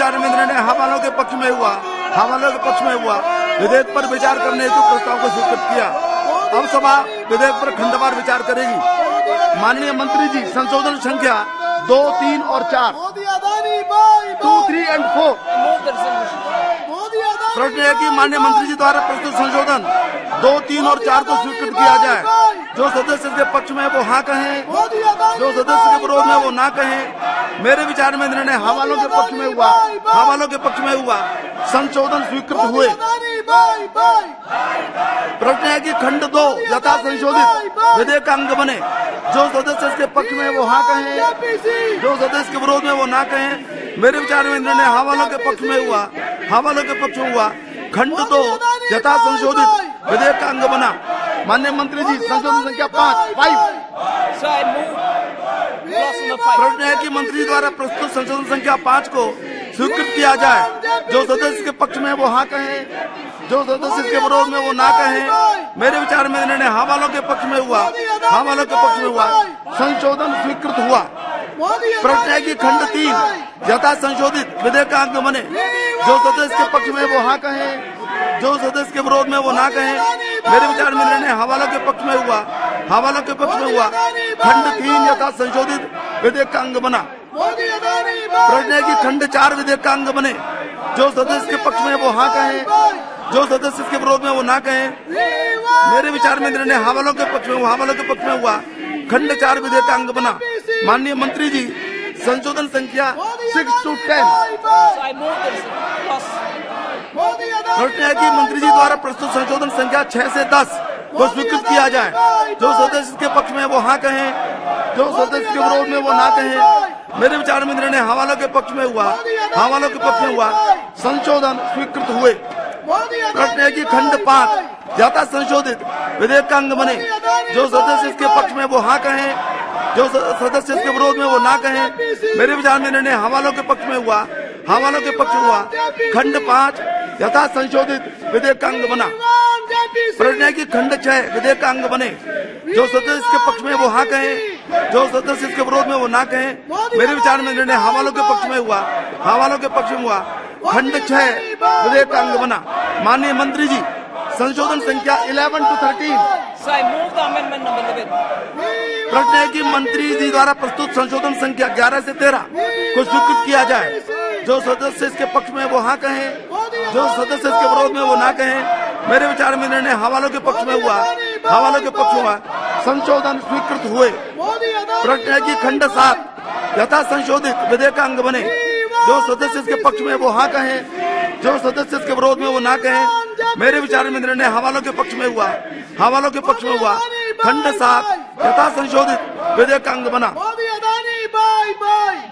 विचार में निर्णय हवालों के पक्ष में हुआ। हवालों के पक्ष में हुआ। विधेयक पर विचार करने हेतु प्रस्ताव को स्वीकृत किया। अब सभा विधेयक पर खंडवार विचार करेगी। माननीय मंत्री जी, संशोधन संख्या 2, 3 और 4, 2, 3 and 4। प्रश्न है कि माननीय मंत्री जी द्वारा प्रस्तुत संशोधन 2, 3 और 4 को स्वीकृत किया जाए। जो सदस्य के पक्ष में वो हाँ कहें, जो सदस्य के विरोध में वो ना कहें। मेरे विचार में निर्णय हवालों के पक्ष में हुआ। हवालों के पक्ष में हुआ। संशोधन स्वीकृत हुए। प्रश्न है कि खंड 2 यथा संशोधित विधेयक का अंग बने। जो सदस्य इसके पक्ष में वो हाँ कहें, जो सदस्य के विरोध में वो ना कहें। मेरे विचार में निर्णय हवालों के पक्ष में हुआ। हवालों के पक्ष में हुआ। खंड 2 यथा संशोधित विधेयक का अंग बना। माननीय मंत्री जी, संशोधन संख्या 5। प्रश्न है कि मंत्री द्वारा प्रस्तुत संशोधन संख्या 5 को स्वीकृत किया जाए। जो सदस्य के पक्ष में वो हाँ कहें, जो सदस्य इसके विरोध में वो ना कहें। मेरे विचार में निर्णय हवालों के पक्ष में हुआ। हवालों के पक्ष में हुआ। संशोधन स्वीकृत हुआ। प्रश्न है कि खंड 3 यथा संशोधित विधेयक का अंग बने। जो सदस्य के पक्ष में वो हाँ कहें, जो सदस्य के विरोध में वो ना कहें। मेरे विचार में निर्णय हवालों के पक्ष में हुआ। हवालों के पक्ष में हुआ। खंड 3 यथा संशोधित विधेयक का अंग बना। प्रश्न है कि खंड 4 विधेयक का अंग बने। जो सदस्य के पक्ष में वो हाँ कहें, जो सदस्य इसके विरोध में वो ना कहें। मेरे विचार में निर्णय हवालों के पक्ष में हुआ। हवालों के पक्ष में हुआ। खंड 4 विधेयक का अंग बना। माननीय मंत्री जी, संशोधन संख्या 6 to 10। प्रश्न है कि मंत्री जी द्वारा प्रस्तुत संशोधन संख्या 6 से 10 को स्वीकृत किया जाए। जो सदस्य के पक्ष में वो हाँ कहें, जो सदस्य के विरोध में वो ना कहें। मेरे विचार में निर्णय हवालों के पक्ष में हुआ। हवालों के पक्ष में हुआ। संशोधन स्वीकृत हुए। प्रश्न है कि खंड 5 यथा संशोधित विधेयक का अंग बने। जो सदस्य इसके पक्ष में वो हाँ कहें, जो सदस्य इसके विरोध में वो ना कहें। मेरे विचार में निर्णय हवालों के पक्ष में हुआ। हवालों के पक्ष में हुआ। खंड 5 यथा संशोधित विधेयक का अंग बना। प्रश्न है कि खंड 6 विधेयक का अंग बने। जो सदस्य इसके पक्ष में वो हाँ कहें, जो सदस्य इसके विरोध में वो ना कहें। मेरे विचार में निर्णय हवालों के पक्ष में हुआ। हवालों के पक्ष में हुआ। खंड 6 विधेयक का अंग बना। माननीय मंत्री जी, संशोधन संख्या 11 to 13। प्रश्न है कि मंत्री जी द्वारा प्रस्तुत संशोधन संख्या 11 से 13 को स्वीकृत किया जाए। जो सदस्य इसके पक्ष में वो हाँ कहें, जो सदस्य इसके विरोध में वो ना कहें। मेरे विचार में निर्णय हवालों के पक्ष में हुआ। हवालों के पक्ष में हुआ। संशोधन स्वीकृत हुए। प्रश्न है कि खंड 7 यथा संशोधित विधेयक का अंग बने। जो सदस्य इसके पक्ष में वो हाँ कहें, जो सदस्य इसके विरोध में वो ना कहें। मेरे विचार में निर्णय हवालों के पक्ष में हुआ। हवालों के पक्ष में हुआ। खंड 7 यथा संशोधित विधेयक का अंग बना।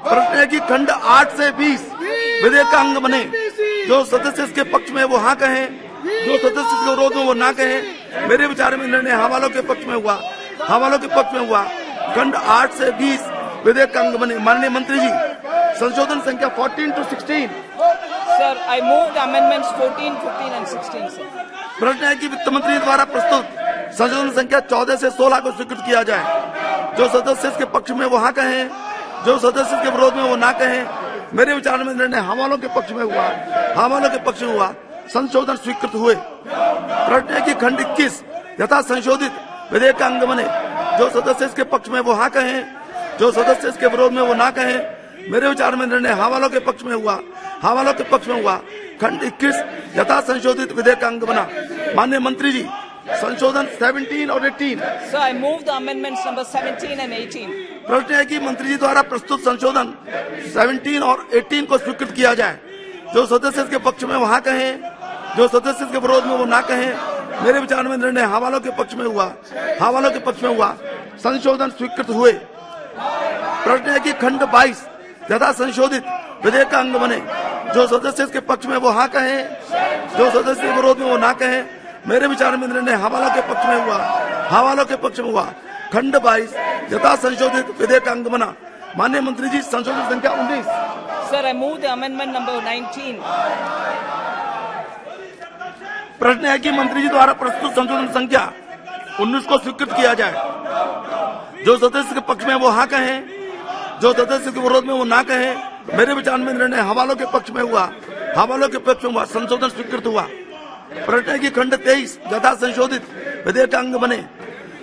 प्रश्न है कि खंड 8 से 20 विधेयक का अंग बने। जो सदस्य इसके पक्ष में वो हाँ कहें, जो सदस्य इसके विरोध में वो ना कहें। मेरे विचार में निर्णय हवालों के पक्ष में हुआ। हवालों के पक्ष में हुआ। खंड 8 से 20 विधेयक का अंग बने। माननीय मंत्री जी, संशोधन संख्या 14 to 16। Sir, I moved amendments 14, 15 and 16, sir. प्रश्न है कि वित्त मंत्री द्वारा प्रस्तुत संशोधन संख्या 14 से 16 को स्वीकृत किया जाए। जो सदस्य इसके पक्ष में वो हाँ कहें, जो सदस्य इसके विरोध में वो ना कहें। मेरे विचार में निर्णय हवालों के पक्ष में हुआ। हवालों के पक्ष में हुआ। संशोधन स्वीकृत हुए। प्रश्न है कि खंड 21 यथा संशोधित विधेयक का अंग बने। जो सदस्य इसके पक्ष में वो हाँ कहें, जो सदस्य इसके विरोध में वो ना कहें। मेरे विचार में निर्णय हवालों के पक्ष में हुआ। हवालों के पक्ष में हुआ। खंड 21 यथा संशोधित विधेयक का अंग बना। माननीय मंत्री जी, संशोधन 17 और 18। Sir, I moved the amendments number 17 and 18. प्रश्न है कि मंत्री जी द्वारा प्रस्तुत संशोधन 17 और 18 को स्वीकृत किया जाए। जो सदस्य इसके पक्ष में वहाँ कहें, जो सदस्य इसके विरोध में वो ना कहें। मेरे विचार में निर्णय हवालों के पक्ष में हुआ। हवालों के पक्ष में हुआ। संशोधन स्वीकृत हुए। प्रश्न है कि खंड 22 यथा संशोधित विधेयक का अंग बने। जो सदस्य इसके पक्ष में वो हाँ कहें, जो सदस्य के विरोध में वो ना कहें। मेरे विचार में निर्णय हवालों के पक्ष में हुआ। हवालों के पक्ष में हुआ। खंड 22 यथा संशोधित विधेयक का अंग बना। माननीय मंत्री जी, संशोधन संख्या 19। Sir, I moved the amendment number 19. प्रश्न है कि मंत्री जी द्वारा प्रस्तुत संशोधन संख्या 19 को स्वीकृत किया जाए। जो सदस्य के पक्ष में वो हाँ कहें, जो सदस्य के विरोध में वो ना कहें। मेरे विचार में निर्णय हवालों के पक्ष में हुआ, हवालों के पक्ष में हुआ, संशोधन स्वीकृत हुआ। प्रश्न है कि खंड 23 यथा संशोधित विधेयक का अंग बने।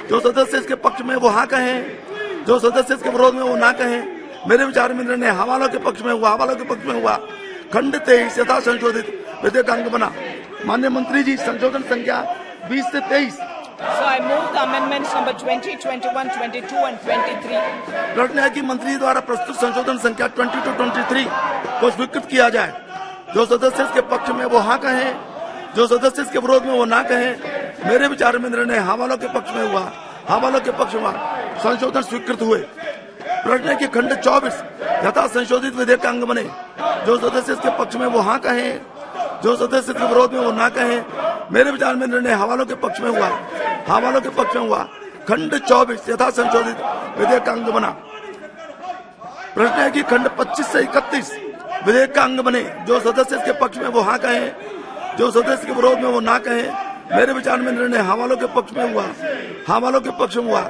जो सदस्य इसके पक्ष में वो हाँ कहें, जो सदस्य इसके विरोध में वो ना कहें। मेरे विचार में निर्णय हवालों के पक्ष में हुआ, हवालों के पक्ष में हुआ। खंड 23 यथा संशोधित विधेयक का अंग बना। माननीय मंत्री जी, संशोधन संख्या 20 से 23। So I move the amendments number 20, 21, 22 and 23. प्रश्न है कि मंत्री द्वारा प्रस्तुत संशोधन संख्या 22-23 को स्वीकृत किया जाए। जो सदस्य इसके पक्ष में वो हाँ कहें, जो सदस्य इसके विरोध में वो ना कहें। मेरे विचार में निर्णय हवालों के पक्ष में हुआ, हवालों के पक्ष में संशोधन स्वीकृत हुए। प्रश्न है कि खंड 24 यथा संशोधित विधेयक का अंग बने। जो सदस्य इसके पक्ष में वो हाँ कहें, जो सदस्य इसके विरोध में वो ना कहें। मेरे विचार में निर्णय हवालों के पक्ष में हुआ, हवालों के पक्ष में हुआ। खंड 24 यथा संशोधित विधेयक का अंग बना। प्रश्न है कि खंड 25 से 31 विधेयक का अंग बने। जो सदस्य इसके पक्ष में वो हाँ कहें, जो सदस्य के विरोध में वो ना कहें। मेरे विचार में निर्णय हवालों के पक्ष में हुआ, हवालों के पक्ष में हुआ।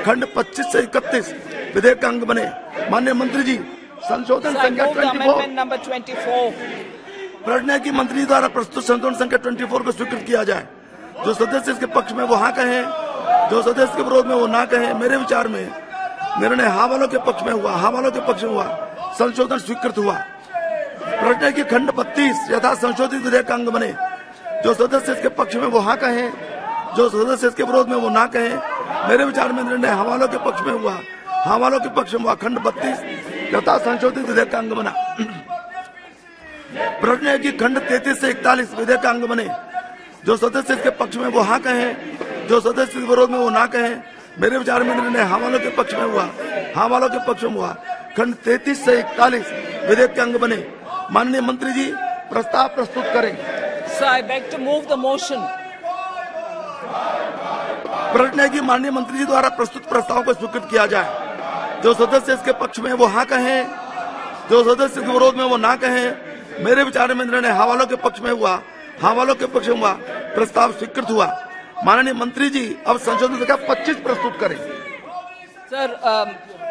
खंड 25 से 31 विधेयक का अंग बने। माननीय मंत्री जी, संशोधन संख्या 24। प्रश्न है कि मंत्री द्वारा प्रस्तुत संशोधन संख्या 24 को स्वीकृत किया जाए। जो सदस्य इसके पक्ष में वो हाँ कहें, जो सदस्य के विरोध में वो ना कहें। मेरे विचार में निर्णय हवालों के पक्ष में हुआ, हवालों के पक्ष में हुआ। संशोधन स्वीकृत हुआ। प्रश्न है कि खंड 32 यथा संशोधित विधेयक का अंग बने। जो सदस्य इसके पक्ष में वो हाँ कहें, जो सदस्य इसके विरोध में वो ना कहें। मेरे विचार में निर्णय हवालों के पक्ष में हुआ, हवालों के पक्ष में हुआ। खंड 32 यथा संशोधित विधेयक का अंग बना। प्रश्न है कि खंड 33 से 41 विधेयक का अंग बने। जो सदस्य इसके पक्ष में वो हाँ कहें, जो सदस्य के विरोध में वो ना कहें। मेरे विचार में निर्णय हवालों के पक्ष में हुआ, हवालों के पक्ष में हुआ। खंड 33 से 41 विधेयक के अंग बने। माननीय मंत्री जी, प्रस्ताव प्रस्तुत करें। So I beg to move the motion. प्रश्न है कि माननीय मंत्री जी द्वारा प्रस्तुत प्रस्ताव को स्वीकृत किया जाए। जो सदस्य इसके पक्ष में वो हाँ कहें, जो सदस्य के विरोध में वो ना कहें। मेरे विचार में निर्णय हवालों के पक्ष में हुआ, हवालों के पक्ष में हुआ। प्रस्ताव स्वीकृत हुआ। माननीय मंत्री जी, अब संशोधन संख्या 25 प्रस्तुत करें। Sir,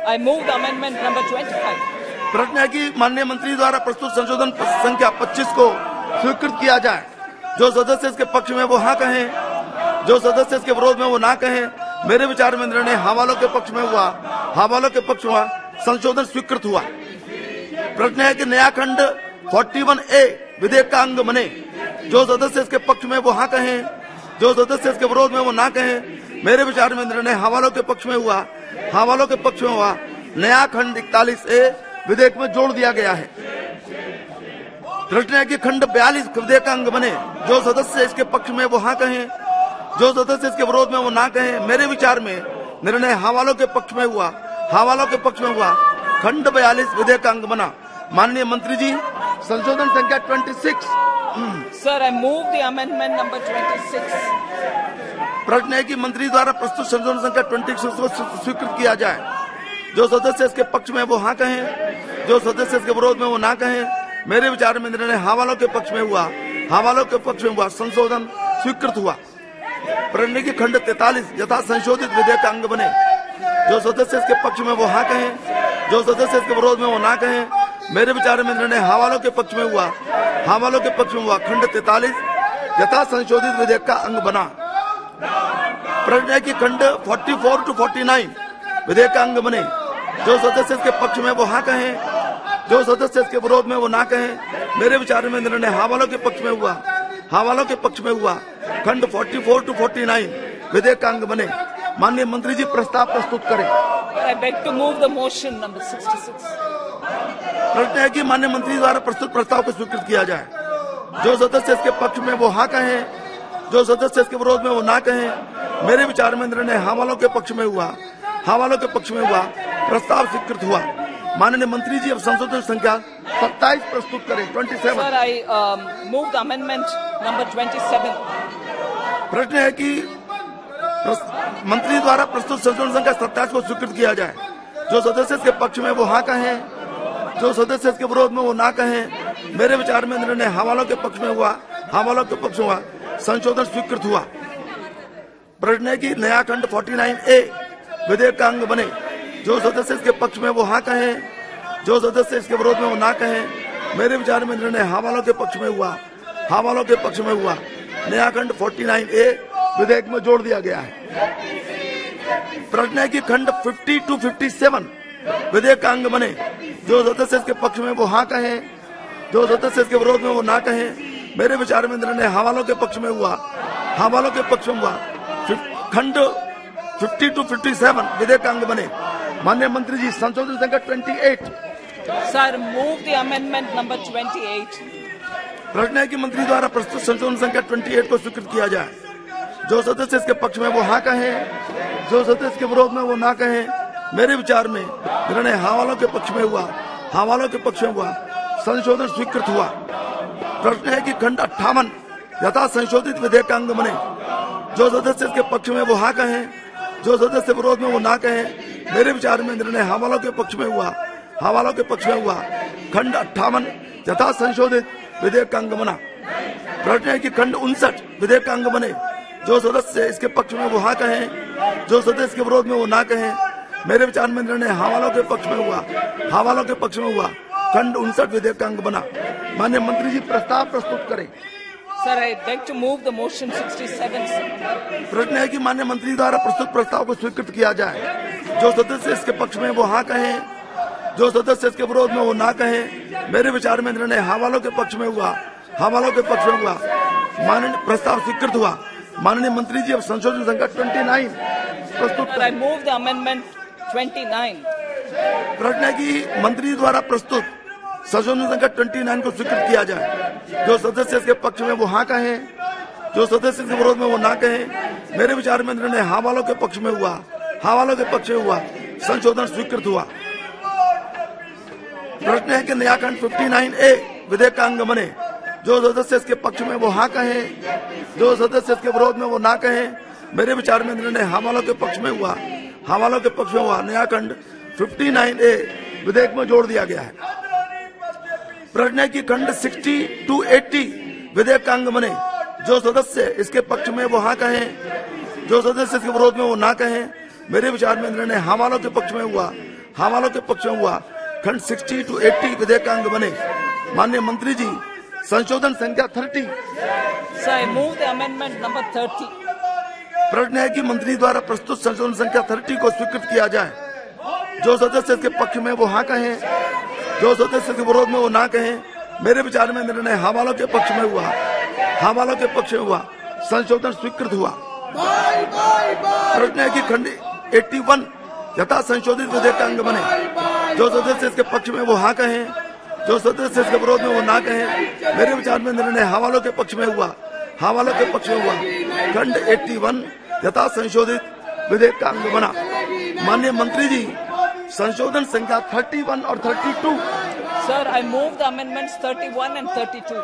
I move the amendment number 25. प्रश्न है कि माननीय मंत्री द्वारा प्रस्तुत संशोधन संख्या 25 को स्वीकृत किया जाए। जो सदस्य इसके पक्ष में वो हाँ कहें, जो सदस्य इसके विरोध में वो ना कहें। मेरे विचार में निर्णय हवालों के पक्ष में हुआ, हवालों के पक्ष में हुआ। संशोधन स्वीकृत हुआ। प्रश्न है कि नया खंड 41A विधेयक का अंग बने। जो सदस्य इसके पक्ष में वो हाँ कहें, जो सदस्य इसके विरोध में वो ना कहें। मेरे विचार में निर्णय हवालों के पक्ष में हुआ, हवालों के पक्ष में हुआ। नया खंड 41A विधेयक में जोड़ दिया गया है। प्रश्न है कि खंड 42 विधेयक का अंग बने। जो सदस्य इसके पक्ष में वो हाँ कहें, जो सदस्य इसके विरोध में वो ना कहें। मेरे विचार में निर्णय हवालों के पक्ष में हुआ, हवालों के पक्ष में हुआ। खंड 42 विधेयक का अंग बना। माननीय मंत्री जी, संशोधन संख्या 26। Sir, I move the amendment number 26. प्रश्न है कि मंत्री द्वारा प्रस्तुत संशोधन संख्या 26 को स्वीकृत किया जाए। जो सदस्य इसके पक्ष में वो हाँ कहें, जो सदस्य इसके विरोध में वो ना कहें। मेरे विचार में निर्णय हवालों के पक्ष में हुआ, हवालों के पक्ष में हुआ। संशोधन स्वीकृत हुआ। प्रश्न की खंड 43 यथा संशोधित विधेयक का अंग बने। जो सदस्य इसके पक्ष में वो हाँ कहें, जो सदस्य इसके विरोध में वो ना कहें। मेरे विचार में निर्णय हवालों के पक्ष में हुआ, हवालों के पक्ष में हुआ। खंड 43 यथा संशोधित विधेयक का अंग बना। प्रश्न है कि खंड 44 to 49 विधेयक का अंग बने। जो सदस्य इसके पक्ष में वो हाँ कहें, जो सदस्य इसके विरोध में वो ना कहें। मेरे विचार में निर्णय हवालों के पक्ष में हुआ, हवालों के पक्ष में हुआ। खंड 44 to 49 विधेयक का अंग बने। माननीय मंत्री जी, प्रस्ताव प्रस्तुत करें। I beg to move the motion number 66. प्रश्न है कि माननीय मंत्री द्वारा प्रस्तुत प्रस्ताव को स्वीकृत किया जाए। जो सदस्य इसके पक्ष में वो हाँ कहें, जो सदस्य इसके विरोध में वो ना कहें। मेरे विचार में निर्णय हवालों के पक्ष में हुआ, हवालों के पक्ष में हुआ। प्रस्ताव स्वीकृत हुआ। माननीय मंत्री जी, अब संशोधन संख्या 27 प्रस्तुत करें। 27। Sir, I move the amendment number 27. प्रश्न है कि मंत्री द्वारा प्रस्तुत संशोधन संख्या 27 को स्वीकृत किया जाए। जो सदस्य इसके पक्ष में वो हाँ कहें, जो सदस्य इसके विरोध में वो ना कहें। मेरे विचार में निर्णय हवालों के पक्ष में हुआ, हवालों के पक्ष में हुआ। संशोधन स्वीकृत हुआ। प्रश्न है कि नया खंड 49A विधेयक का अंग बने। जो सदस्य इसके पक्ष में वो हाँ कहें, जो सदस्य इसके विरोध में वो ना कहें। मेरे विचार में निर्णय हाँ वालों के पक्ष में हुआ, हाँ वालों के पक्ष में हुआ। नया खंड 49A विधेयक में जोड़ दिया गया है। प्रश्न है कि खंड 50 to 57 विधेयक का अंग बने। जो सदस्य इसके पक्ष में वो हाँ कहें, जो सदस्य इसके विरोध में वो ना कहें। मेरे विचार में निर्णय हाँ वालों के पक्ष में हुआ, हाँ वालों के पक्ष में हुआ। खंड 50 to 57 विधेयक का अंग बने। माननीय मंत्री जी, संशोधन संख्या 28। Sir, move the amendment number 28. प्रश्न है कि मंत्री द्वारा प्रस्तुत संशोधन संख्या 28 को स्वीकृत किया जाए। जो सदस्य इसके पक्ष में वो हाँ कहें, जो सदस्य इसके विरोध में वो ना कहें। मेरे विचार में निर्णय हाँ वालों के पक्ष में हुआ, हाँ वालों के पक्ष में हुआ। संशोधन स्वीकृत हुआ। प्रश्न है कि खंड 58 यथा संशोधित विधेयक का अंग बने। जो सदस्य इसके पक्ष में वो हाँ कहें, जो सदस्य विरोध में वो ना कहें। मेरे विचार में निर्णय हाँ वालों के पक्ष में हुआ, हाँ वालों के पक्ष में हुआ। खंड 58 यथा संशोधित विधेयक का अंग बना। प्रश्न है कि खंड 59 विधेयक का अंग बने। जो सदस्य इसके पक्ष में वो हाँ कहें, जो सदस्य इसके विरोध में वो ना कहें। मेरे विचार में निर्णय हाँ वालों के पक्ष में हुआ, हाँ वालों के पक्ष में हुआ। खंड 59 विधेयक का अंग बना। माननीय मंत्री जी, प्रस्ताव प्रस्तुत करें। Sir, I beg to move the motion 67. प्रश्न है कि माननीय मंत्री द्वारा प्रस्तुत प्रस्ताव को स्वीकृत किया जाए। जो सदस्य इसके पक्ष में वो हाँ कहें, जो सदस्य इसके विरोध में वो ना कहें। मेरे विचार में निर्णय हाँ वालों के पक्ष में हुआ, हाँ वालों के पक्ष में हुआ। माननीय प्रस्ताव स्वीकृत हुआ। माननीय मंत्री जी, अब संशोधन संख्या 29 प्रस्तुत Sir, I move the amendment 29. प्रश्न है कि मंत्री द्वारा प्रस्तुत संशोधन संख्या 29 को स्वीकृत किया जाए। जो सदस्य इसके पक्ष में वो हाँ कहें, जो सदस्य इसके विरोध में वो ना कहें। मेरे विचार में निर्णय हाँ वालों के पक्ष में हुआ, हाँ वालों के पक्ष में हुआ। संशोधन स्वीकृत हुआ। प्रश्न है कि नया खंड 59A विधेयक का अंग बने। जो सदस्य इसके पक्ष में वो हाँ कहें, जो सदस्य इसके विरोध में वो ना कहें। मेरे विचार में निर्णय हाँ वालों के पक्ष में हुआ, हाँ वालों के पक्ष में हुआ। नया खंड 59A विधेयक में जोड़ दिया गया है। प्रश्न है कि खंड 60 to 80 विधेयक का अंग बने। जो सदस्य इसके पक्ष में वो हाँ कहें, जो सदस्य इसके विरोध में वो ना कहें। मेरे विचार में निर्णय हाँ वालों के पक्ष में हुआ, हाँ वालों के पक्ष में हुआ। खंड 60 to 80 विधेयक का अंग बने। माननीय मंत्री जी, संशोधन संख्या 30। Sir, I move the amendment number 30. प्रश्न है कि मंत्री द्वारा प्रस्तुत संशोधन संख्या 30 को स्वीकृत किया जाए। जो सदस्य इसके पक्ष में वो हाँ कहें, जो सदस्य के विरोध में वो ना कहें। मेरे विचार में निर्णय हाँ वालों के पक्ष में हुआ, हाँ वालों के पक्ष में हुआ। संशोधन स्वीकृत हुआ। प्रश्न है कि खंड 81 यथा संशोधित विधेयक का अंग बने। जो सदस्य इसके पक्ष में वो हाँ कहें, जो सदस्य इसके विरोध में वो ना कहें। मेरे विचार में निर्णय हाँ वालों के पक्ष में हुआ, हाँ वालों के पक्ष में हुआ। खंड 81 यथा संशोधित विधेयक का अंग बना। माननीय मंत्री जी, संशोधन संख्या 31 और 32। Sir, I move the amendments 31 and 32.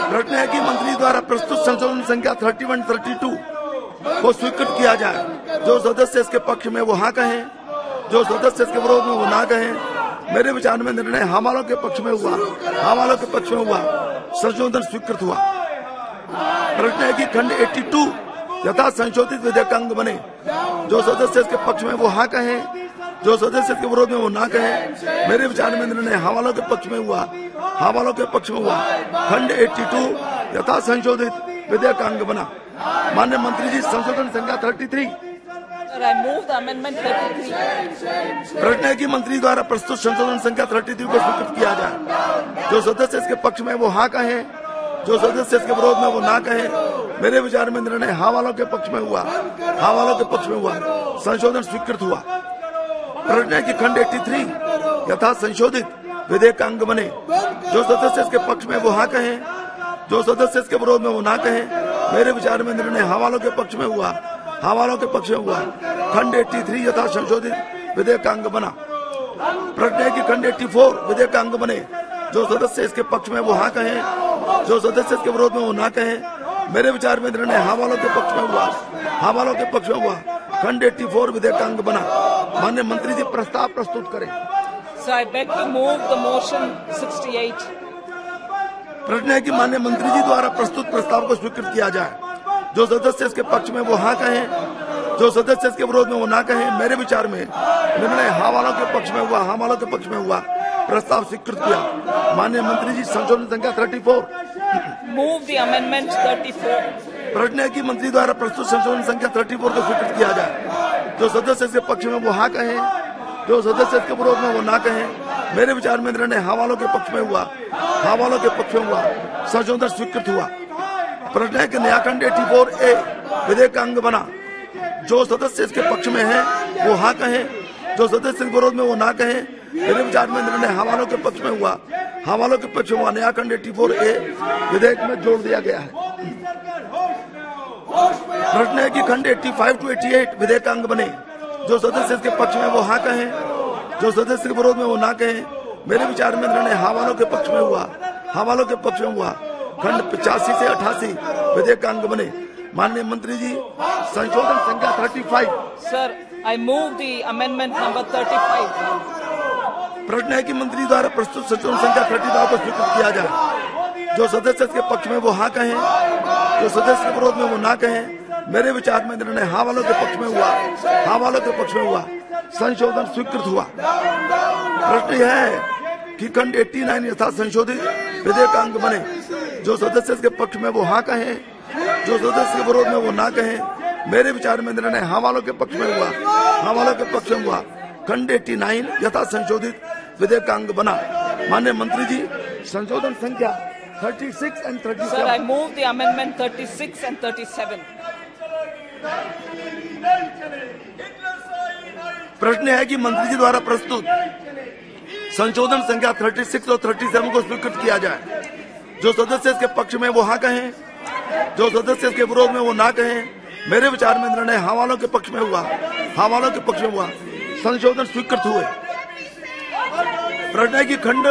प्रश्न है कि मंत्री द्वारा प्रस्तुत संशोधन संख्या 31, 32 को स्वीकृत किया जाए। जो सदस्य इसके पक्ष में वो हाँ कहें, जो सदस्य इसके विरोध में वो ना कहें। मेरे विचार में निर्णय हाँ वालों के पक्ष में हुआ, हाँ वालों के पक्ष में हुआ। संशोधन स्वीकृत हुआ। प्रश्न है कि खंड 82 यथा संशोधित विधेयक का अंग बने। जो सदस्य इसके पक्ष में वो हाँ कहें, जो सदस्य के विरोध में वो ना कहें। मेरे विचार में निर्णय हाँ वालों के पक्ष में हुआ, हाँ वालों के पक्ष में हुआ। खंड 82 यथा संशोधित विधेयक का अंग बना। माननीय मंत्री जी, संशोधन संख्या 33। Sir, I move the amendment 33. प्रश्न है कि मंत्री द्वारा प्रस्तुत संशोधन संख्या 33 को स्वीकृत किया जाए। जो सदस्य इसके पक्ष में वो हाँ कहें, जो सदस्य इसके विरोध में वो ना कहें। मेरे विचार में निर्णय हाँ वालों के पक्ष में हुआ, हाँ वालों के पक्ष में हुआ। संशोधन स्वीकृत हुआ। प्रश्न है कि खंड 83 यथा संशोधित विधेयक का अंग बने। जो सदस्य इसके पक्ष में वो हाँ कहें, जो सदस्य इसके विरोध में वो ना कहें। मेरे विचार में निर्णय हाँ वालों के पक्ष में हुआ, हाँ वालों के पक्ष में हुआ। खंड 83 यथा संशोधित विधेयक का अंग बना। प्रश्न है कि खंड 84 विधेयक का अंग बने। जो सदस्य इसके पक्ष में वो हाँ कहें, जो सदस्य इसके विरोध में वो ना कहें। मेरे विचार में निर्णय हाँ वालों के पक्ष में हुआ, हाँ वालों के पक्ष में हुआ। खंड 84 विधेयक का अंग बना। माननीय मंत्री जी, प्रस्ताव प्रस्तुत करें। So I beg to move the motion 68. प्रश्न है कि माननीय मंत्री जी द्वारा प्रस्तुत प्रस्ताव को स्वीकृत किया जाए। जो सदस्य इसके पक्ष में वो हाँ कहें, जो सदस्य इसके विरोध में वो ना कहें। मेरे विचार में निर्णय हाँ वालों के पक्ष में हुआ, हाँ वालों के पक्ष में हुआ। प्रस्ताव स्वीकृत किया। माननीय मंत्री जी, संशोधन संख्या 34। Move the amendment 34. प्रश्न है कि मंत्री द्वारा प्रस्तुत संशोधन संख्या 34 को स्वीकृत किया जाए। जो सदस्य इसके पक्ष में वो हाँ कहें, जो सदस्य इसके विरोध में वो ना कहें। मेरे विचार में निर्णय हाँ वालों के पक्ष में हुआ, हाँ वालों के पक्ष में हुआ, संशोधन स्वीकृत हुआ। प्रश्न है कि नया खंड 84A विधेयक का अंग बना। जो सदस्य इसके पक्ष में है वो हाँ कहें, जो सदस्य इसके विरोध में वो ना कहें। मेरे विचार में निर्णय हाँ वालों के पक्ष में हुआ, हाँ वालों के पक्ष में हुआ। नया खंड 84A विधेयक में जोड़ दिया गया है। प्रश्न है कि खंड 85 to 88 विधेयक का अंग बने। जो सदस्य इसके पक्ष में वो हाँ कहें, जो सदस्य के विरोध में वो ना कहें। मेरे विचार में निर्णय हाँ वालों के पक्ष में हुआ, हाँ वालों के पक्ष में हुआ। खंड 85 से 88 विधेयक का अंग बने। माननीय मंत्री जी, संशोधन संख्या 35। Sir, I move the amendment number 35. प्रश्न है कि मंत्री द्वारा प्रस्तुत संशोधन संख्या 35 को स्वीकृत किया जाए। जो सदस्य इसके पक्ष में वो हाँ कहें, जो सदस्य के विरोध में वो ना कहें। मेरे विचार में निर्णय हाँ वालों के पक्ष में हुआ, हाँ वालों के पक्ष में हुआ। संशोधन स्वीकृत हुआ। प्रश्न यह है कि खंड 89 यथा संशोधित विधेयक का अंग बने। जो सदस्य इसके पक्ष में वो हाँ कहें, जो सदस्य के विरोध में वो ना कहें। मेरे विचार में निर्णय हाँ वालों के पक्ष में हुआ, हाँ वालों के पक्ष में हुआ। खंड 89 यथा संशोधित विधेयक का अंग बना। माननीय मंत्री जी, संशोधन संख्या 36 and 37। Sir, I move the amendment 36 and 37. प्रश्न है कि मंत्री जी द्वारा प्रस्तुत संशोधन संख्या 36 और 37 को स्वीकृत किया जाए। जो सदस्य इसके पक्ष में वो हाँ कहें, जो सदस्य इसके विरोध में वो ना कहें। मेरे विचार में निर्णय हाँ वालों के पक्ष में हुआ, हाँ वालों के पक्ष में हुआ। संशोधन स्वीकृत हुए। प्रश्न है कि खंड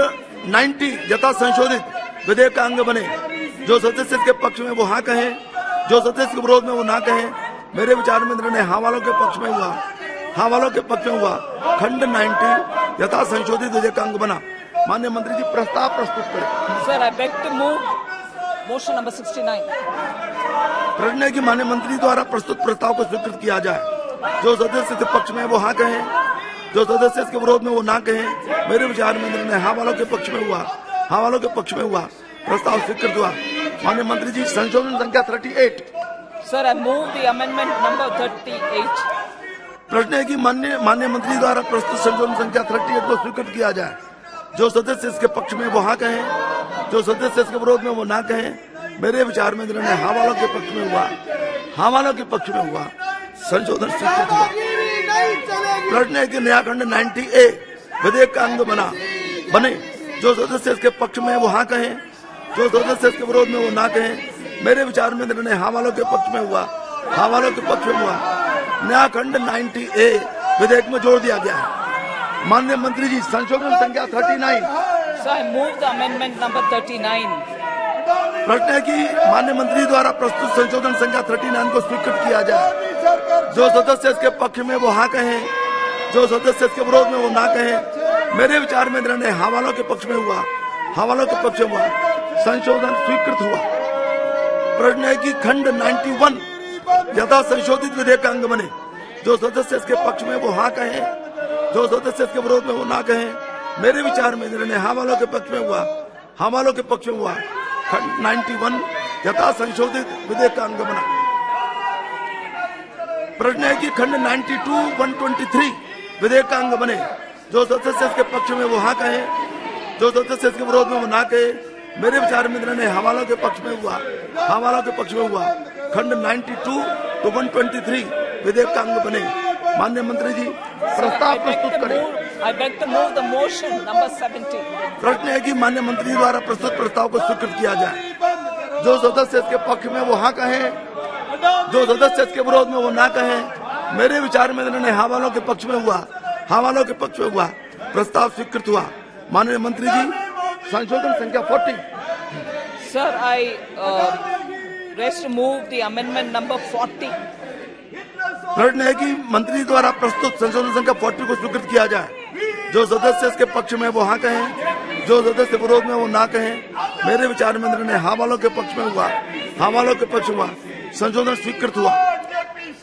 90 यथा संशोधित विधेयक का अंग बने। जो सदस्य इसके पक्ष में वो हाँ कहें, जो सदस्य के विरोध में वो ना कहें। मेरे विचार में निर्णय हाँ वालों के पक्ष में हुआ, हाँ वालों के पक्ष में हुआ। खंड 90 यथा संशोधित विधेयक का अंग बना। माननीय मंत्री जी, प्रस्ताव प्रस्तुत करें। Sir, I beg to move motion number 69. प्रश्न है कि माननीय मंत्री द्वारा प्रस्तुत प्रस्ताव को स्वीकृत किया जाए। जो सदस्य इसके पक्ष में वो हाँ कहें, जो सदस्य इसके विरोध में वो ना कहें। मेरे विचार में निर्णय हाँ वालों के पक्ष में हुआ, हाँ वालों के पक्ष में हुआ। प्रस्ताव स्वीकृत हुआ। माननीय मंत्री जी, संशोधन संख्या 38। Sir, I move the amendment number 38. प्रश्न है कि माननीय मंत्री द्वारा प्रस्तुत संशोधन संख्या 38 को स्वीकृत किया जाए। जो सदस्य इसके पक्ष में वो हाँ कहें, जो सदस्य इसके विरोध में वो ना कहें। मेरे विचार में निर्णय हाँ वालों के पक्ष में हुआ, हाँ वालों के पक्ष में हुआ। संशोधन स्वीकृत हुआ। प्रश्न है कि नया खंड 90A विधेयक का अंग बने। जो सदस्य इसके पक्ष में वो हाँ कहें, जो सदस्य इसके विरोध में वो ना कहें। मेरे विचार में निर्णय हाँ वालों के पक्ष में हुआ, हाँ वालों के पक्ष में हुआ। नया खंड 90A विधेयक में जोड़ दिया गया है। माननीय मंत्री जी, संशोधन संख्या 39। So I move the amendment number 39. प्रश्न है कि माननीय मंत्री द्वारा प्रस्तुत संशोधन संख्या 39 को स्वीकृत किया जाए। जो सदस्य इसके पक्ष में वो हाँ कहें, जो सदस्य इसके विरोध में वो ना कहें। मेरे विचार में निर्णय हाँ वालों के पक्ष में हुआ, हाँ वालों के पक्ष में हुआ। संशोधन स्वीकृत हुआ। प्रश्न है कि खंड 91 यथा संशोधित विधेयक का अंग बने। जो सदस्य इसके पक्ष में वो हाँ कहें, जो सदस्य इसके विरोध में वो ना कहें। मेरे विचार में निर्णय हाँ वालों के पक्ष में हुआ, हाँ वालों के पक्ष में हुआ। खंड 91 यथा संशोधित विधेयक का अंग बना। प्रश्न है कि खंड 92-123 विधेयक का अंग बने। जो सदस्य इसके पक्ष में वो हाँ कहें, जो सदस्य इसके विरोध में वो ना कहे। मेरे विचार में निर्णय हाँ वालों के पक्ष में हुआ, हाँ वालों के पक्ष में हुआ। खंड 92-123 विधेयक का अंग बने। माननीय मंत्री जी, प्रस्ताव प्रस्तुत करें। I beg to move the motion number 70. प्रश्न है कि माननीय मंत्री द्वारा प्रस्तुत प्रस्ताव को स्वीकृत किया जाए। जो सदस्य इसके पक्ष में वो हाँ कहें, जो सदस्य इसके विरोध में वो ना कहें। मेरे विचार में निर्णय हाँ वालों के पक्ष में हुआ, हाँ वालों के पक्ष में हुआ। प्रस्ताव स्वीकृत हुआ। माननीय मंत्री जी, संशोधन संख्या 40। Sir, I rest to move the amendment number 40. प्रश्न है कि मंत्री द्वारा प्रस्तुत संशोधन संख्या 40 को स्वीकृत किया जाए। जो सदस्य इसके पक्ष में वो हाँ कहें, जो सदस्य विरोध में वो ना कहें। मेरे विचार में निर्णय हाँ वालों के पक्ष में हुआ, हाँ वालों के पक्ष में हुआ। संशोधन स्वीकृत हुआ।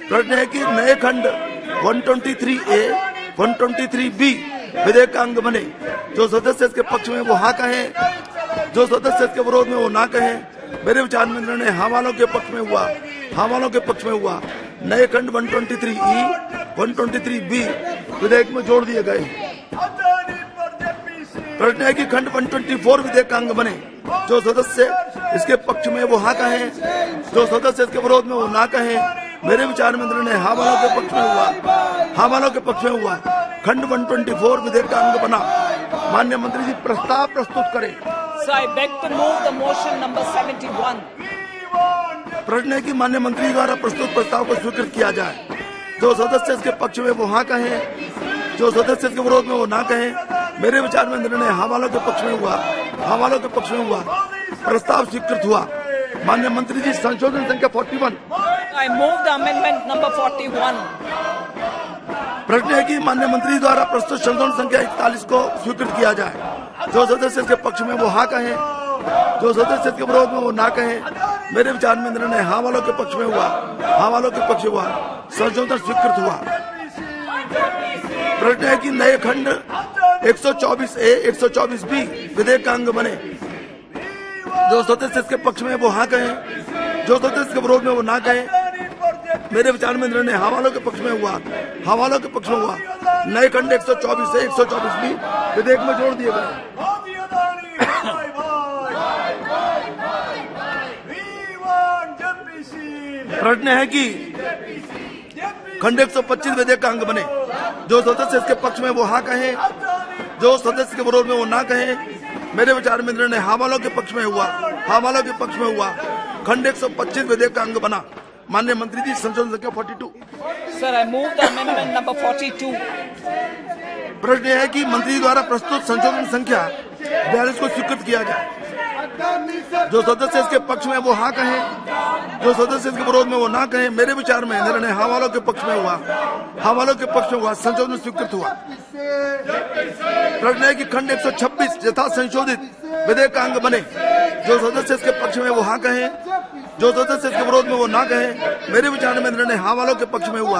प्रश्न है कि नए खंड 123A, 123B विधेयक का अंग बने। जो सदस्य इसके पक्ष में वो हाँ कहें, जो सदस्य इसके विरोध में वो ना कहें। मेरे विचार में निर्णय हाँ वालों के पक्ष में हुआ, हाँ वालों के पक्ष में हुआ। नए खंड 123E 123B विधेयक में जोड़ दिए गए। प्रश्न है कि खंड 124 विधेयक का अंग बने। जो सदस्य इसके पक्ष में वो हाँ कहें, जो सदस्य इसके विरोध में वो ना कहें। मेरे विचार में निर्णय हाँ वालों के पक्ष में हुआ, हाँ वालों के पक्ष में हुआ। खंड 124 विधेयक का अंग बना। माननीय मंत्री जी प्रस्ताव प्रस्तुत करें। So I beg to move the motion number 71. प्रश्न है कि माननीय मंत्री द्वारा प्रस्तुत प्रस्ताव को स्वीकृत किया जाए। जो सदस्य इसके पक्ष में वो हाँ कहें, जो सदस्य इसके विरोध में वो ना कहें। मेरे विचार में निर्णय हाँ वालों के पक्ष में हुआ, हाँ वालों के पक्ष में हुआ। प्रस्ताव स्वीकृत हुआ। माननीय मंत्री जी संशोधन संख्या 41। I move the amendment number 41. प्रश्न है कि माननीय मंत्री द्वारा प्रस्तुत संशोधन संख्या 41 को स्वीकृत किया जाए। जो सदस्य इसके पक्ष में वो हाँ कहें, जो सदस्य इसके विरोध में वो ना कहें। मेरे विचार में निर्णय हाँ वालों के पक्ष में हुआ, हाँ वालों के पक्ष हुआ। संशोधन स्वीकृत हुआ। प्रश्न है कि नए खंड 124A 124B विधेयक का अंग बने। जो सदस्य इसके पक्ष में वो हाँ कहें, जो सदस्य इसके विरोध में वो ना कहें। मेरे विचार में निर्णय हाँ वालों के पक्ष में हुआ, हाँ वालों के पक्ष में हुआ। नए खंड 124A 124B विधेयक में जोड़ दिए गए। प्रश्न है कि खंड 125 विधेयक का अंग बने। जो सदस्य इसके पक्ष में वो हाँ कहें, जो सदस्य के विरोध में वो ना कहें। मेरे विचार में निर्णय हाँ वालों के पक्ष में हुआ, हाँ वालों के पक्ष में हुआ। खंड 125 विधेयक का अंग बना। माननीय मंत्री जी संशोधन संख्या 42। Sir, I move the amendment number 42. प्रश्न है कि मंत्री द्वारा प्रस्तुत संशोधन संख्या 42 को स्वीकृत किया जाए। जो सदस्य इसके पक्ष में वो हाँ कहें, जो सदस्य इसके विरोध में वो ना कहें। मेरे विचार में निर्णय हाँ वालों के पक्ष में हुआ, हाँ वालों के पक्ष में हुआ। संशोधन स्वीकृत हुआ। प्रश्न है कि खंड 126 यथा संशोधित विधेयक का अंग बने। जो सदस्य इसके पक्ष में वो हाँ कहें, जो सदस्य इसके विरोध में वो ना कहें। मेरे विचार में निर्णय हाँ वालों के पक्ष में हुआ,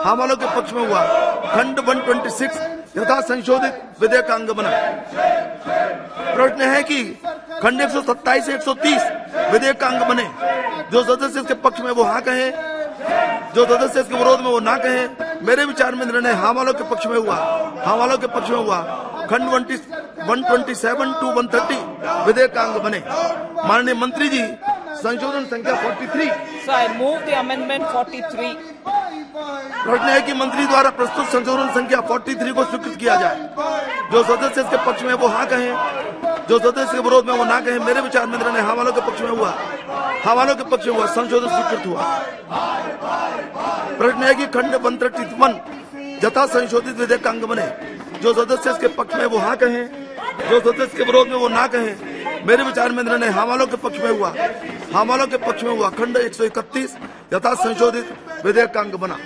हाँ वालों के पक्ष में हुआ। खंड 126 यथा संशोधित विधेयक का अंग बना। प्रश्न है कि खंड 127 से 130 विधेयक का अंग बने। जो सदस्य इसके पक्ष में वो हाँ कहें, जो सदस्य इसके विरोध में वो ना कहें। मेरे विचार में निर्णय हाँ वालों के पक्ष में हुआ, हाँ वालों के पक्ष में हुआ। खंड 127 to 130 विधेयक का अंग बने। माननीय मंत्री जी संशोधन संख्या 43। So I move the amendment 43. प्रश्न है कि मंत्री द्वारा प्रस्तुत संशोधन संख्या 43 को स्वीकृत किया जाए। जो सदस्य इसके पक्ष में वो हाँ कहें, जो सदस्य के विरोध में वो ना कहें। मेरे विचार में निर्णय हाँ वालों के पक्ष में हुआ, हाँ वालों के पक्ष में हुआ। संशोधन स्वीकृत हुआ। प्रश्न है कि खंड 131 यथा संशोधित विधेयक का अंग बने। जो सदस्य इसके पक्ष में वो हाँ कहें, जो सदस्य के विरोध में वो ना कहें। मेरे विचार में निर्णय हाँ वालों के पक्ष में हुआ, हाँ वालों के पक्ष में हुआ। खंड 131 यथा संशोधित विधेयक का अंग बना।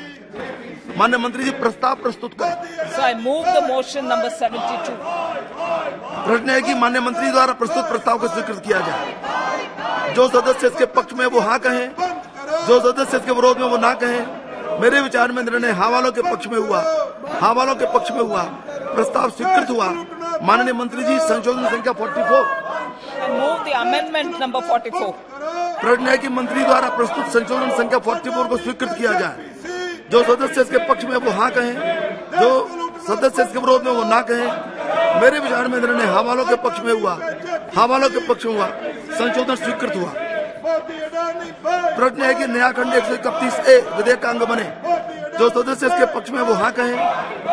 माननीय मंत्री जी प्रस्ताव प्रस्तुत करें। So I move the motion number 72. प्रश्न है कि माननीय मंत्री द्वारा प्रस्तुत प्रस्ताव को स्वीकृत किया जाए। जो सदस्य इसके पक्ष में वो हाँ कहें, जो सदस्य इसके विरोध में वो ना कहें। मेरे विचार में निर्णय हाँ वालों के पक्ष में हुआ, हाँ वालों के पक्ष में हुआ। प्रस्ताव स्वीकृत हुआ। माननीय मंत्री जी संशोधन संख्या 44। I move the amendment number 44. प्रश्न है कि मंत्री द्वारा प्रस्तुत संशोधन संख्या 44 को स्वीकृत किया जाए। जो सदस्य इसके पक्ष में वो हाँ कहें, जो सदस्य इसके विरोध में वो ना कहें। मेरे विचार में निर्णय हाँ वालों के पक्ष में हुआ, हाँ वालों के पक्ष में हुआ। संशोधन स्वीकृत हुआ। प्रश्न है कि नया खंड 131A विधेयक का अंग बने। जो सदस्य इसके पक्ष में वो हाँ कहें,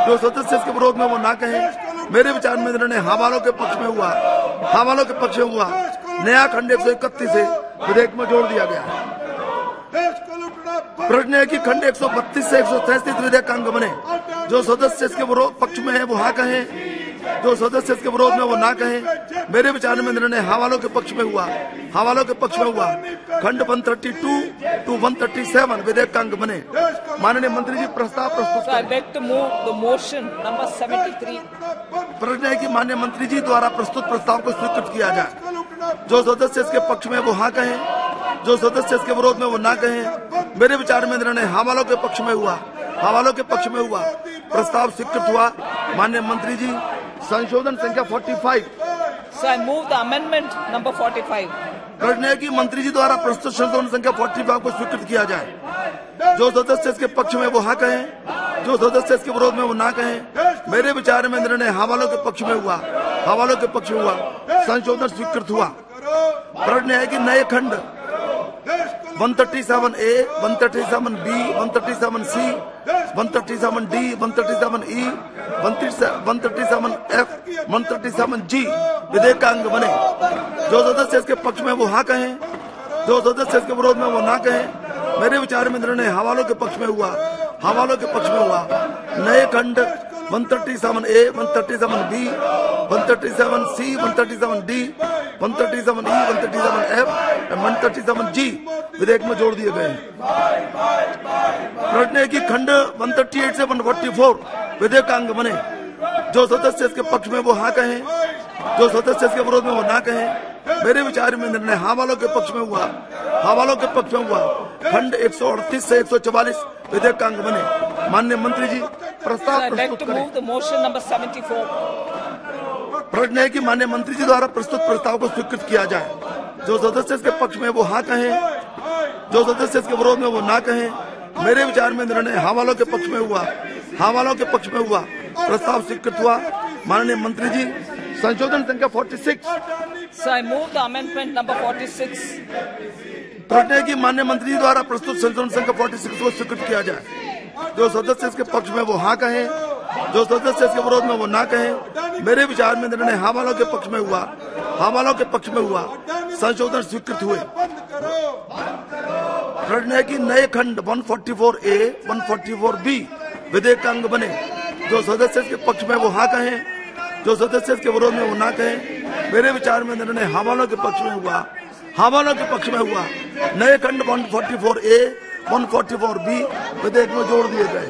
जो सदस्य इसके विरोध में वो ना कहें। मेरे विचार में निर्णय हाँ वालों के पक्ष में हुआ, हाँ वालों के पक्ष में हुआ। नया खंड 131 से विधेयक में जोड़ दिया गया। प्रश्न है कि खंड 132 से 133 विधेयक का अंग बने। जो सदस्य इसके विरोध पक्ष में है वो हाँ कहें, जो सदस्य इसके विरोध में वो ना कहें। मेरे विचार में निर्णय हाँ वालों के पक्ष में हुआ, हाँ वालों के पक्ष में हुआ। खंड 132 to 137 विधेयक का अंग बने। माननीय मंत्री जी प्रस्ताव प्रस्तुत So I beg to move the motion number 73. प्रश्न है कि माननीय मंत्री जी द्वारा प्रस्तुत प्रस्ताव को स्वीकृत किया जाए। जो सदस्य इसके पक्ष में वो हाँ कहें, जो सदस्य इसके विरोध में वो ना कहें। मेरे विचार में निर्णय हाँ वालों के पक्ष में हुआ, हाँ वालों के पक्ष में हुआ। प्रस्ताव स्वीकृत हुआ। माननीय मंत्री जी, संशोधन संख्या 45। So I move the amendment number 45. प्रश्न है कि मंत्री जी द्वारा प्रस्तुत संशोधन संख्या 45 को स्वीकृत किया जाए। जो सदस्य इसके पक्ष में वो हाँ कहें, जो सदस्य इसके विरोध में वो ना कहें। मेरे विचार में निर्णय हवालों के पक्ष में हुआ, हवालों के पक्ष में हुआ, संशोधन स्वीकृत हुआ। प्रश्न है कि नए खंड 137A, 137B, 137C, 137D, 137E, 137F, 137G विधेयक का अंग बने। जो सदस्य इसके पक्ष में वो हाँ कहें, जो सदस्य इसके विरोध में वो ना कहें। मेरे विचार में निर्णय हवालों के पक्ष में हुआ, हवालों के पक्ष में हुआ। नए खंड 137A, 137B, 137C, 137D, 137E, 137F, 137G विधेयक में जोड़ दिए गए। प्रश्न है कि खंड 138 से 144 विधेयक का अंग बने। जो सदस्य इसके पक्ष में वो हाँ कहें, जो सदस्य इसके विरोध में वो ना कहें। मेरे विचार में निर्णय हवालों के पक्ष में हुआ, हवालों के पक्ष में हुआ। खंड 138 से 144 विधेयक का अंग बने। माननीय मंत्री जी, प्रस्ताव प्रस्तुत करें। Motion number 74। प्रश्न है कि माननीय मंत्री जी द्वारा प्रस्तुत प्रस्ताव को स्वीकृत किया जाए। जो सदस्य इसके पक्ष में वो हाँ कहें, जो सदस्य इसके विरोध में वो ना कहें। मेरे विचार में निर्णय हवालों के पक्ष में हुआ, हवालों के पक्ष में हुआ। प्रस्ताव स्वीकृत हुआ। माननीय मंत्री जी, संशोधन संख्या 46। So I move the amendment number 46. प्रश्न है कि माननीय मंत्री जी द्वारा प्रस्तुत संशोधन संख्या 46 को स्वीकृत किया जाए। जो सदस्य इसके पक्ष में वो हाँ कहें, जो सदस्य इसके विरोध में वो ना कहें। मेरे विचार में निर्णय हवालों के पक्ष में हुआ, हवालों के पक्ष में हुआ। संशोधन स्वीकृत हुए। प्रश्न है कि नए खंड 144A, 144B विधेयक का अंग बने। जो सदस्य इसके पक्ष में वो हाँ कहें, जो सदस्य इसके विरोध में वो ना कहें। मेरे विचार में निर्णय हवालों के पक्ष में हुआ, हवालों के पक्ष में हुआ। नए खंड 144A, 144B विधेयक में जोड़ दिए गए।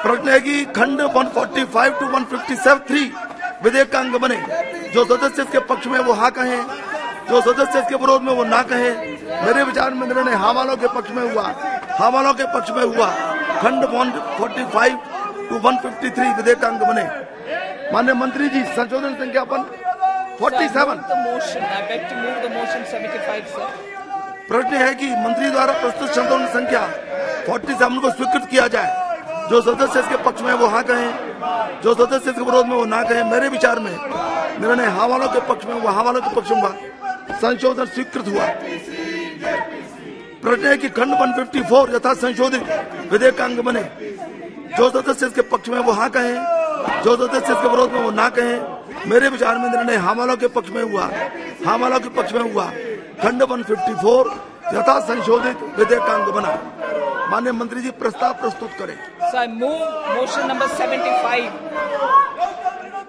प्रश्न है कि खंड 145 to 157 विधेयक का अंग बने। जो सदस्य इसके पक्ष में वो हाँ कहें, जो सदस्य इसके विरोध में वो ना कहें। मेरे विचार में निर्णय हवालों के पक्ष में हुआ, हवालों के पक्ष में हुआ। खंड 145 to 153 विधेयक का अंग बने। माननीय मंत्री जी, संशोधन संख्या 47। प्रश्न है कि मंत्री द्वारा प्रस्तुत संशोधन संख्या 47 को स्वीकृत किया जाए। जो सदस्य इसके पक्ष में वो हाँ कहें, जो सदस्य इसके विरोध में वो ना कहें। मेरे विचार में निर्णय हवालों के पक्ष में हुआ, हवालों के पक्ष में हुआ। संशोधन स्वीकृत हुआ। प्रश्न है कि खंड 154 यथा संशोधित विधेयक का अंग बने। जो सदस्य इसके पक्ष में वो हाँ कहें, जो सदस्य इसके विरोध में वो ना कहें। मेरे विचार में निर्णय हवालों के पक्ष में हुआ, हवालों के पक्ष में हुआ। खंड 154 यथा संशोधित विधेयक का अंग बना। माननीय मंत्री जी, प्रस्ताव प्रस्तुत करें। So I move motion number 75.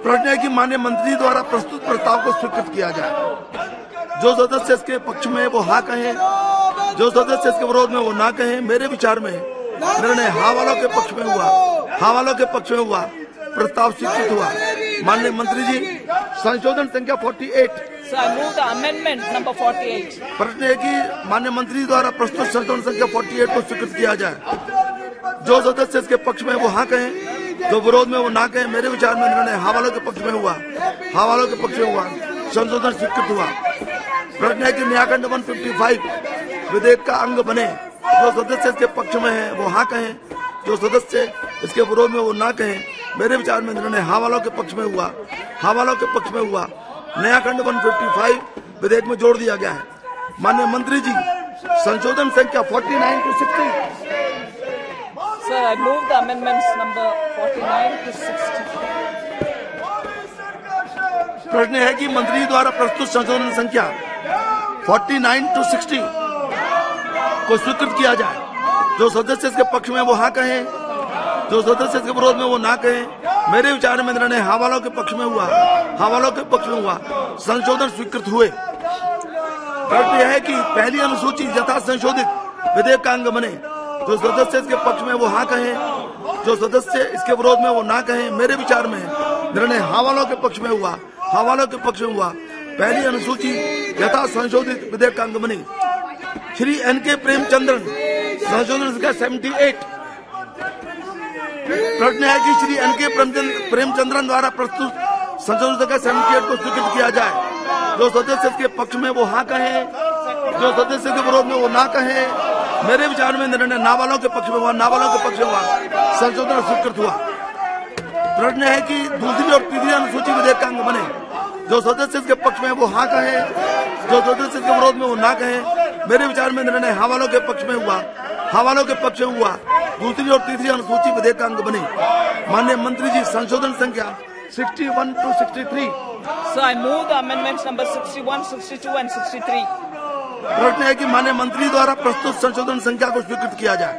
प्रश्न है कि माननीय मंत्री द्वारा प्रस्तुत प्रस्ताव को स्वीकृत किया जाए। जो सदस्य इसके पक्ष में वो हाँ कहें, जो सदस्य इसके विरोध में वो ना कहें। मेरे विचार में निर्णय हवालों के पक्ष में हुआ, हवालों के पक्ष में हुआ। प्रस्ताव स्वीकृत हुआ। माननीय मंत्री जी, संशोधन संख्या 48। So I move the amendment number 48. प्रश्न है कि माननीय मंत्री द्वारा प्रस्तुत संशोधन संख्या 48 को स्वीकृत किया जाए। जो सदस्य इसके पक्ष में वो हाँ कहें, जो विरोध में वो ना कहें। मेरे विचार में निर्णय हवालों के पक्ष में हुआ, हवालों के पक्ष में हुआ। संशोधन स्वीकृत हुआ। प्रश्न है कि न्यायखंड 155 विधेयक का अंग बने। जो सदस्य इसके पक्ष में है वो हाँ कहें, जो सदस्य इसके विरोध में वो ना कहें। मेरे विचार में निर्णय हवालों के पक्ष में हुआ, हवालों के पक्ष में हुआ। नया खंड 155 विधेयक में जोड़ दिया गया है। माननीय मंत्री जी, संशोधन संख्या 49 to 60। Sir, I move the amendments number 49 to 60. प्रश्न है कि मंत्री द्वारा प्रस्तुत संशोधन संख्या 49 to 60 को स्वीकृत किया जाए। जो सदस्य इसके पक्ष में वो हाँ कहें, जो सदस्य इसके विरोध में वो ना कहें। मेरे विचार में निर्णय हवालों के पक्ष में हुआ, हवालों के पक्ष में हुआ। संशोधन स्वीकृत हुए। प्रश्न यह है कि पहली अनुसूची यथा संशोधित विधेयक का अंग बने। जो सदस्य इसके पक्ष में वो हाँ कहें, जो सदस्य इसके विरोध में वो ना कहें। मेरे विचार में निर्णय हवालों के पक्ष में हुआ, हवालों के पक्ष में हुआ। पहली अनुसूची यथा संशोधित विधेयक का अंग बनी। श्री NK प्रेमचंद्रन, संशोधन संख्या 78। प्रश्न है कि श्री एन के प्रेमचंद्रन द्वारा प्रस्तुत संशोधन संख्या 78 को स्वीकृत किया जाए। जो सदस्य इसके पक्ष में वो हाँ कहें, जो सदस्य के विरोध में वो ना कहें। मेरे विचार में निर्णय नाबालों के पक्ष में हुआ, नाबालों के पक्ष में हुआ, संशोधन स्वीकृत हुआ। प्रश्न है कि दूसरी और तीसरी अनुसूची विधेयक का अंग बने। जो सदस्य इसके पक्ष में वो हाँ कहे, जो सदस्य इसके विरोध में वो ना कहे। मेरे विचार में निर्णय हाँ वालों के पक्ष में हुआ, हाँ वालों के पक्ष में हुआ। दूसरी और तीसरी अनुसूची विधेयक का अंग बने। माननीय मंत्री जी, संशोधन संख्या 61 to 63। So I move the amendments number 61, 62 and 63. प्रश्न है कि माननीय मंत्री द्वारा प्रस्तुत संशोधन संख्या को स्वीकृत किया जाए।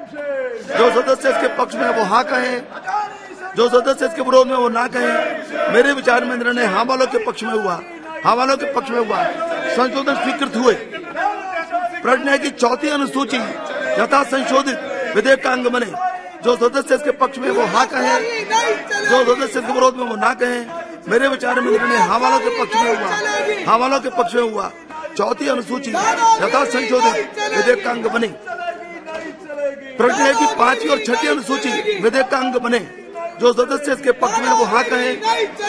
जो सदस्य इसके पक्ष में वो हाँ कहे, जो सदस्य इसके विरोध में वो ना कहे। मेरे विचार में निर्णय हाँ वालों के पक्ष में हुआ, हाँ वालों के पक्ष में हुआ। संशोधन स्वीकृत हुए। प्रश्न है कि चौथी अनुसूची यथा संशोधित विधेयक का अंग बने। जो सदस्य इसके पक्ष में वो हाँ कहे, जो सदस्य इसके विरोध में वो ना कहे। मेरे विचार में निर्णय हाँ वालों के पक्ष में हुआ, हाँ वालों के पक्ष में हुआ। चौथी अनुसूची यथा संशोधित विधेयक का अंग बने। प्रश्न है कि पांचवी और छठी अनुसूची विधेयक का अंग बने। जो सदस्य इसके पक्ष में वो हाँ कहे,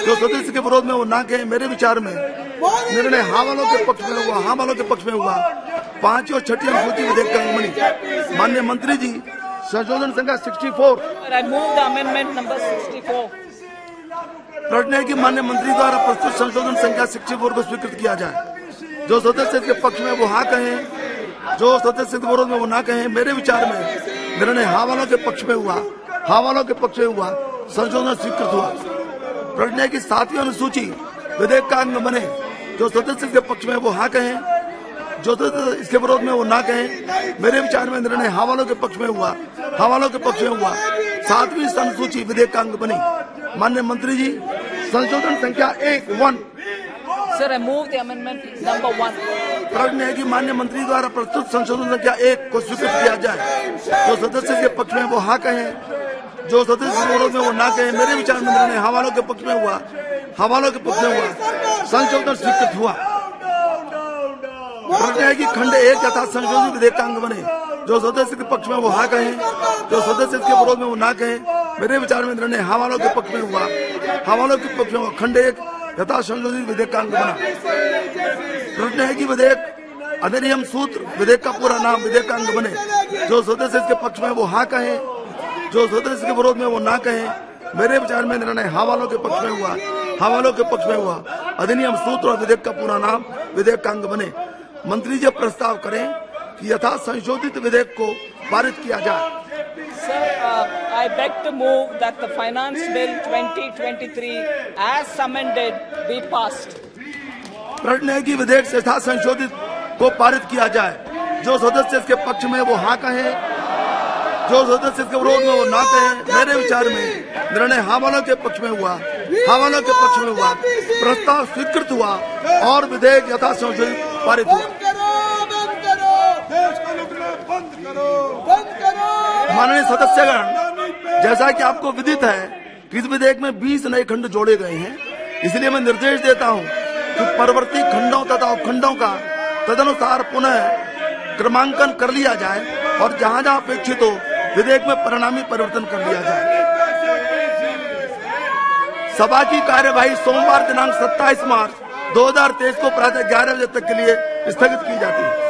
जो सदस्य के विरोध में वो ना कहे। मेरे विचार में निर्णय हाँ वालों के पक्ष में हुआ, हाँ वालों के पक्ष में हुआ। पांचवी और छठी अनुसूची विधेयक का अंग बनी। माननीय मंत्री जी, संशोधन संख्या 64। I move the amendment number 64. प्रश्न है कि माननीय मंत्री द्वारा प्रस्तुत संशोधन संख्या 64 को स्वीकृत किया जाए। जो सदस्य इसके पक्ष में वो हाँ कहे, जो सदस्य के विरोध में वो ना कहे। मेरे विचार में निर्णय हाँ वालों के पक्ष में हुआ, हाँ वालों के पक्ष में हुआ। संशोधन स्वीकृत हुआ। प्रश्न है कि सातवीं अनुसूची विधेयक का अंग बने। जो सदस्य इसके पक्ष में वो हाँ कहे, जो सदस्य इसके विरोध में वो ना कहे। मेरे विचार में निर्णय हाँ वालों के पक्ष में हुआ, हाँ वालों के पक्ष में हुआ। सातवीं अनुसूची विधेयक का अंग बनी। माननीय मंत्री जी, संशोधन संख्या 1 Sir, I move the amendment number 1. प्रश्न है कि माननीय मंत्री द्वारा प्रस्तुत संशोधन संख्या 1 को स्वीकृत किया जाए। जो सदस्य के पक्ष में वो हाँ कहे, जो सदस्य के विरोध में वो ना कहे। मेरे विचार में निर्णय हाँ वालों के पक्ष में हुआ, हाँ वालों के पक्ष में हुआ। संशोधन स्वीकृत हुआ। प्रश्न है कि खंड 1 यथा संशोधित विधेयक का अंग बने। जो सदस्य के पक्ष में वो हाँ कहे, जो सदस्य के विरोध में वो ना कहे। मेरे विचार में निर्णय हाँ वालों के पक्ष में हुआ, हाँ वालों के पक्ष में हुआ। खंड 1 यथा संशोधित विधेयक का अंग बना। प्रश्न है कि विधेयक अधिनियम सूत्र विधेयक का पूरा नाम विधेयक का अंग बने। जो सदस्य इसके पक्ष में वो हाँ कहे, जो सदस्य के विरोध में वो ना कहे। मेरे विचार में निर्णय हाँ वालों के पक्ष में हुआ, हाँ वालों के पक्ष में हुआ। अधिनियम सूत्र और विधेयक का पूरा नाम विधेयक का अंग बने। मंत्री जी प्रस्ताव करें कि यथा संशोधित विधेयक को पारित किया जाए। Sir, I beg to move that the Finance Bill 2023 as amended be passed. प्रश्न है कि विधेयक से यथा संशोधित को पारित किया जाए। जो सदस्य इसके पक्ष में वो हाँ कहे, जो सदस्य इसके विरोध में वो ना कहे। मेरे विचार में निर्णय हाँ वालों के पक्ष में हुआ, हाँ वालों के पक्ष में हुआ। प्रस्ताव स्वीकृत हुआ और विधेयक यथा संशोधित पारित हुआ। माननीय सदस्यगण, जैसा कि आपको विदित है कि इस विधेयक में 20 नए खंड जोड़े गए हैं। इसलिए मैं निर्देश देता हूं कि परवर्ती खंडों तथा उपखंडों का तदनुसार पुनः क्रमांकन कर लिया जाए और जहां जहां अपेक्षित हो विधेयक में परिणामी परिवर्तन कर लिया जाए। सभा की कार्यवाही सोमवार दिनांक 27 मार्च 2023 को प्रातः 11 बजे तक के लिए स्थगित की जाती है।